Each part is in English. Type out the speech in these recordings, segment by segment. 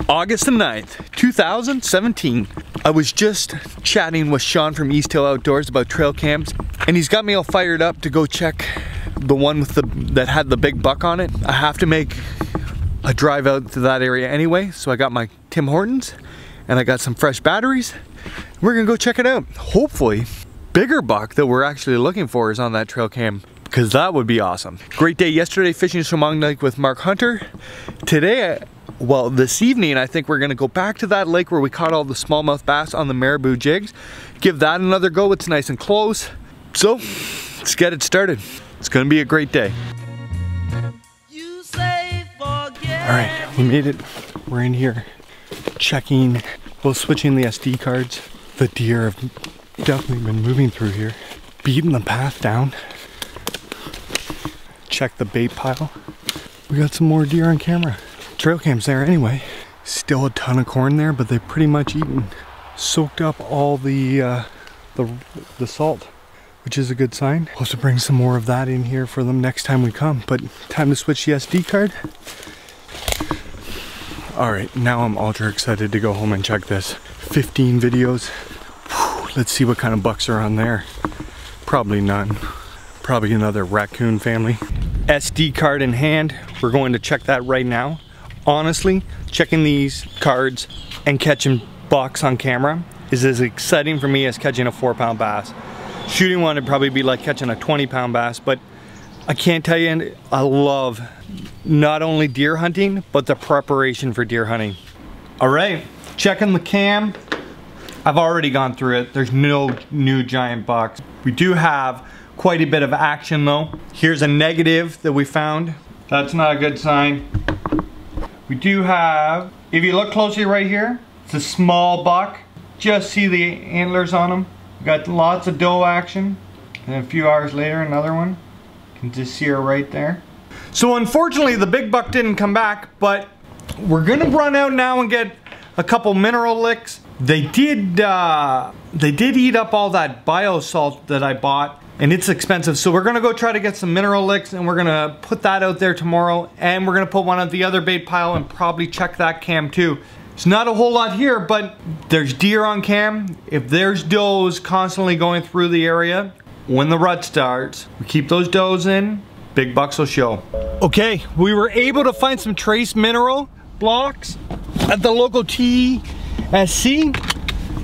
August the 9th, 2017. I was just chatting with Sean from East Hill Outdoors about trail cams, and he's got me all fired up to go check the one with that had the big buck on it. I have to make a drive out to that area anyway, so I got my Tim Hortons and I got some fresh batteries. We're gonna go check it out. Hopefully, bigger buck that we're actually looking for is on that trail cam, because that would be awesome. Great day yesterday fishing Shamong Lake with Mark Hunter. Today, well, this evening, I think we're gonna go back to that lake where we caught all the smallmouth bass on the marabou jigs. Give that another go. It's nice and close. So, let's get it started. It's gonna be a great day. All right, we made it. We're in here checking, well, switching the SD cards. The deer have definitely been moving through here. Beating the path down. Check the bait pile. We got some more deer on camera. Trail cam's there anyway. Still a ton of corn there, but they've pretty much soaked up all the salt, which is a good sign. We'll have to bring some more of that in here for them next time we come, but time to switch the SD card. All right, now I'm ultra excited to go home and check this. 15 videos. Whew, let's see what kind of bucks are on there. Probably none. Probably another raccoon family. SD card in hand. We're going to check that right now. Honestly, checking these cards and catching bucks on camera is as exciting for me as catching a 4-pound bass. Shooting one would probably be like catching a 20-pound bass, but I can't tell you, I love not only deer hunting, but the preparation for deer hunting. All right, checking the cam. I've already gone through it. There's no new giant bucks. We do have quite a bit of action though. Here's a negative that we found. That's not a good sign. We do have, if you look closely right here, it's a small buck. Just see the antlers on him. We got lots of doe action. And a few hours later, another one. You can just see her right there. So unfortunately, the big buck didn't come back, but we're gonna run out now and get a couple mineral licks. They did eat up all that bio salt that I bought, and it's expensive. So we're gonna go try to get some mineral licks, and we're gonna put that out there tomorrow, and we're gonna put one at the other bait pile and probably check that cam too. It's not a whole lot here, but there's deer on cam. If there's does constantly going through the area, when the rut starts, we keep those does in, big bucks will show. Okay, we were able to find some trace mineral blocks at the local TSC.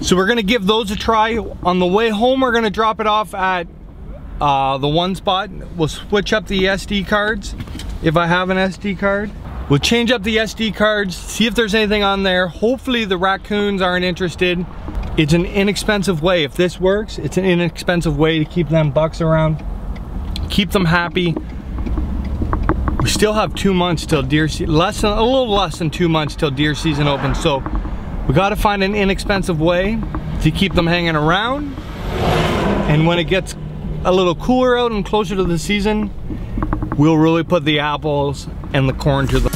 So we're gonna give those a try. On the way home, we're gonna drop it off at the one spot. We'll switch up the SD cards, if I have an SD card. We'll change up the SD cards, see if there's anything on there. Hopefully the raccoons aren't interested. It's an inexpensive way. If this works, it's an inexpensive way to keep them bucks around, keep them happy. We still have 2 months till deer season, a little less than 2 months till deer season opens. So we gotta find an inexpensive way to keep them hanging around. And when it gets a little cooler out and closer to the season, we'll really put the apples and the corn to the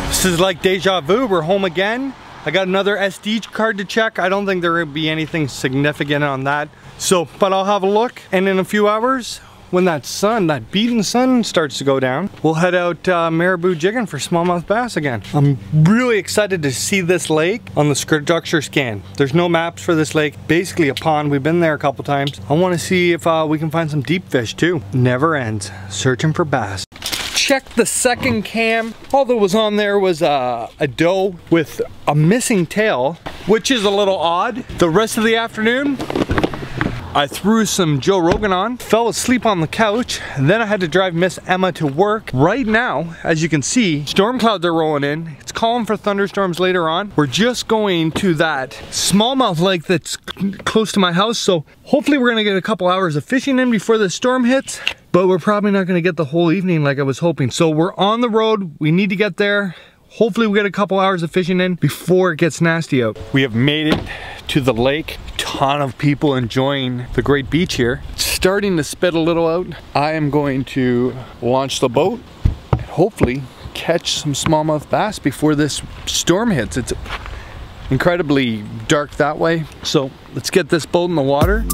This is like deja vu. We're home again. I got another SD card to check. I don't think there will be anything significant on that. So, but I'll have a look, and in a few hours, when that beating sun starts to go down, we'll head out marabou jigging for smallmouth bass again. I'm really excited to see this lake on the structure scan. There's no maps for this lake, basically a pond. We've been there a couple times. I want to see if we can find some deep fish too. Never ends, searching for bass. Check the second cam. All that was on there was a doe with a missing tail, which is a little odd. The rest of the afternoon, I threw some Joe Rogan on, fell asleep on the couch, and then I had to drive Miss Emma to work. Right now, as you can see, storm clouds are rolling in. It's calling for thunderstorms later on. We're just going to that smallmouth lake that's close to my house, so hopefully we're gonna get a couple hours of fishing in before the storm hits. But we're probably not gonna get the whole evening like I was hoping. So we're on the road, we need to get there. Hopefully we get a couple hours of fishing in before it gets nasty out. We have made it to the lake. Ton of people enjoying the great beach here. It's starting to spit a little out. I am going to launch the boat and hopefully catch some smallmouth bass before this storm hits. It's incredibly dark that way. So let's get this boat in the water.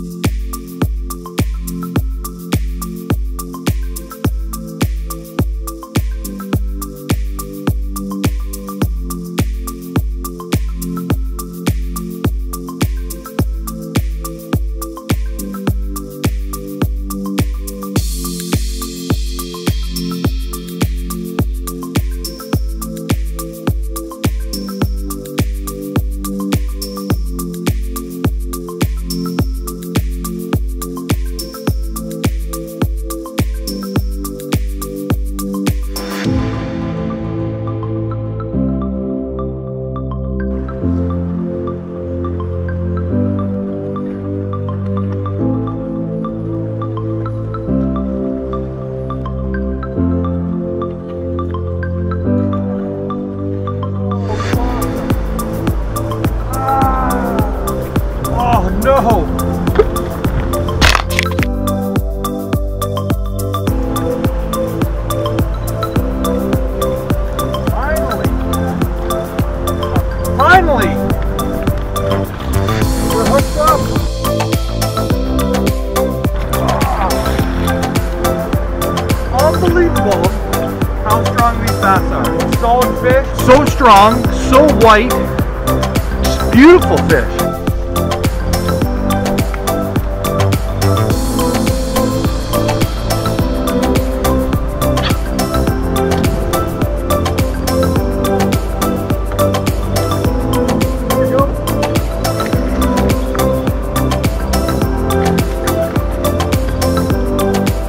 No! Finally! We're hooked up! Unbelievable how strong these bass are. Solid fish, so strong, so white. Just beautiful fish.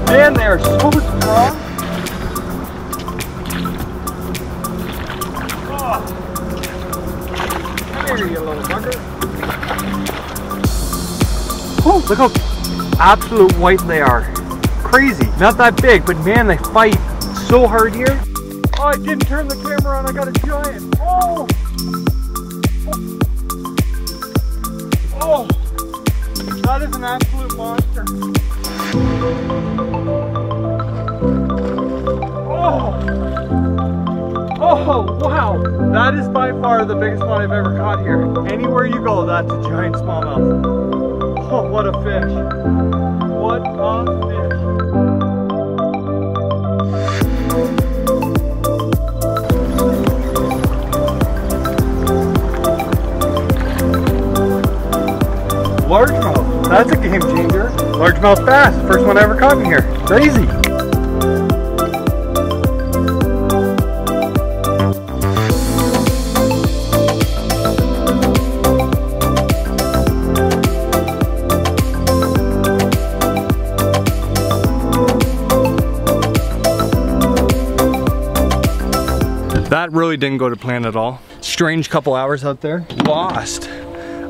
Man, they are so strong. Oh. Come here, you little bugger. Oh, look how absolute white they are. Crazy. Not that big, but man, they fight so hard here. Oh, I didn't turn the camera on. I got a giant. Oh. Oh. That is an absolute monster. Oh, wow. That is by far the biggest one I've ever caught here. Anywhere you go, that's a giant smallmouth. Oh, what a fish. What a fish. Largemouth. That's a game changer. Largemouth bass. First one I ever caught in here. Crazy. That really didn't go to plan at all. Strange couple hours out there. Lost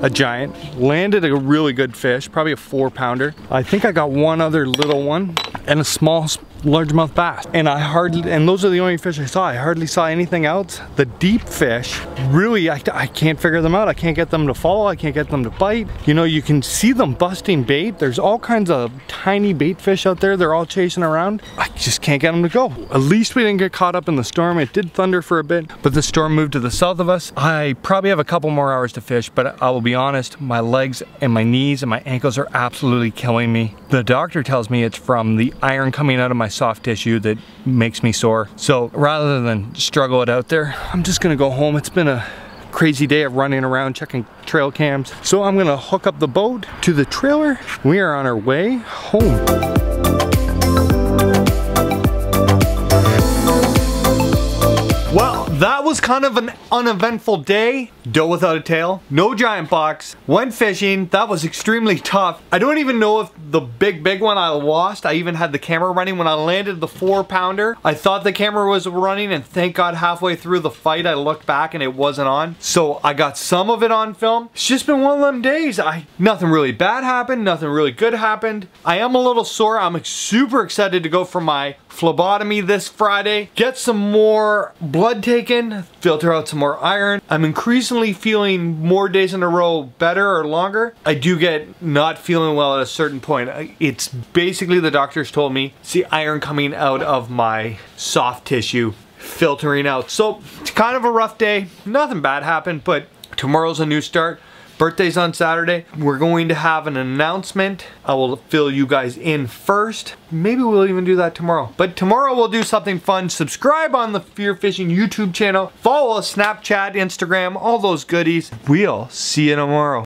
a giant, landed a really good fish, probably a 4-pounder. I think I got one other little one and a small largemouth bass. And those are the only fish I saw. I hardly saw anything else. The deep fish, really, I can't figure them out. I can't get them to follow. I can't get them to bite. You know, you can see them busting bait. There's all kinds of tiny bait fish out there. They're all chasing around. I just can't get them to go. At least we didn't get caught up in the storm. It did thunder for a bit, but the storm moved to the south of us. I probably have a couple more hours to fish, but I will be honest, my legs and my knees and my ankles are absolutely killing me. The doctor tells me it's from the iron coming out of my soft tissue that makes me sore. So rather than struggle it out there, I'm just gonna go home. It's been a crazy day of running around checking trail cams. So I'm gonna hook up the boat to the trailer. We are on our way home. Well, that was kind of an uneventful day. Doe without a tail, no giant box, went fishing. That was extremely tough. I don't even know if the big one I lost. I even had the camera running when I landed the 4-pounder. I thought the camera was running, and thank God halfway through the fight I looked back and it wasn't on. So I got some of it on film. It's just been one of them days. Nothing really bad happened, nothing really good happened. I am a little sore. I'm super excited to go for my phlebotomy this Friday. Get some more blood taken. filter out some more iron. I'm increasingly feeling more days in a row better or longer. I do get not feeling well at a certain point. It's basically, the doctors told me, it's the iron coming out of my soft tissue, filtering out. So it's kind of a rough day. Nothing bad happened, but tomorrow's a new start. Birthday's on Saturday. We're going to have an announcement. I will fill you guys in first. Maybe we'll even do that tomorrow. But tomorrow we'll do something fun. Subscribe on the Fear Fishing YouTube channel. Follow us, Snapchat, Instagram, all those goodies. We'll see you tomorrow.